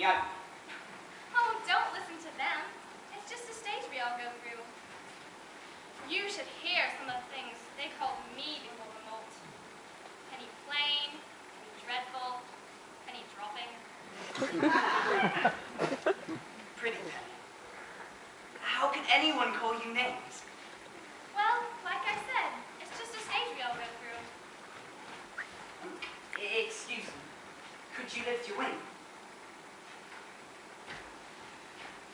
out. Oh, don't listen to them. It's just a stage we all go through. You should hear some of the things they called me before the molt. Penny plain, penny dreadful, penny dropping. Pretty Penny. How could anyone call you names? Well, like I said, it's just a stage we all go through. Excuse me. Could you lift your wing?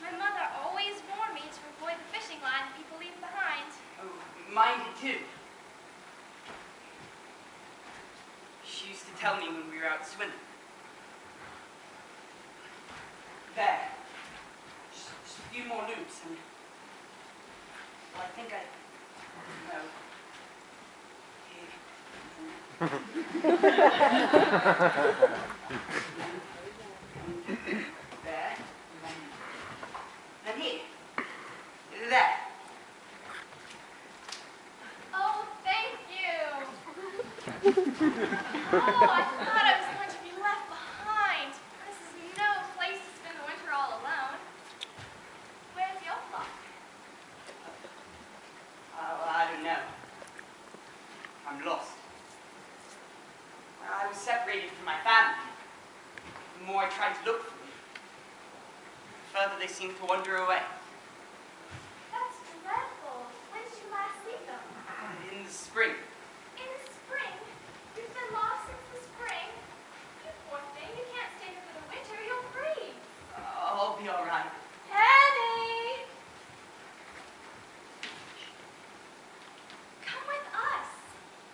My mother always warned me to avoid the fishing line people leave behind. Oh, mine did too. She used to tell me when we were out swimming. There. Just a few more loops and... Well, I think I... No. There. Then here. There. Oh, thank you. Oh, I thought I was going to be left behind. This is no place to spend the winter all alone. Where's your flock? I don't know. I'm lost. I was separated from my family. The more I tried to look for them, the further they seemed to wander away. That's dreadful. When did you last see them? In the spring. In the spring? You've been lost since the spring? You poor thing, you can't stay here for the winter. You'll freeze. I'll be all right. Penny! Come with us.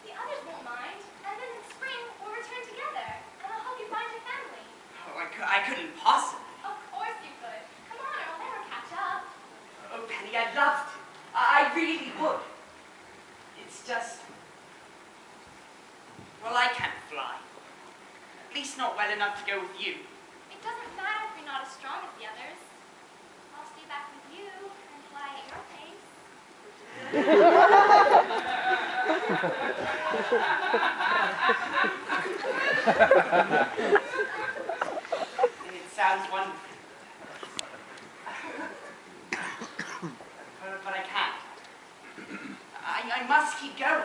The others won't mind. And then in spring, we'll return together. And I'll help you find your family. Oh, I couldn't possibly. Of course you could. Come on, or we'll never catch up. Oh, Penny, I'd love to. I really would. It's just... Well, I can't fly. At least not well enough to go with you. It doesn't matter if you're not as strong as the others. I'll stay back with you and fly at your pace. It sounds wonderful. But I can't. I must keep going.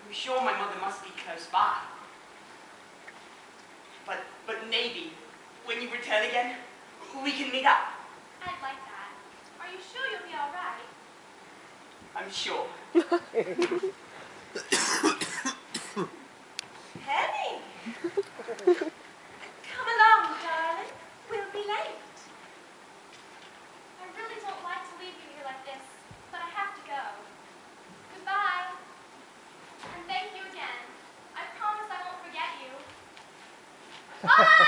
I'm sure my mother must be close by. But maybe, when you return again, we can meet up. I'd like that. Are you sure you'll be all right? I'm sure. Penny! Come along, darling. We'll be late. I really don't like to leave you here like this, but I have to go. Goodbye. And thank you again. I promise I won't forget you. Honk!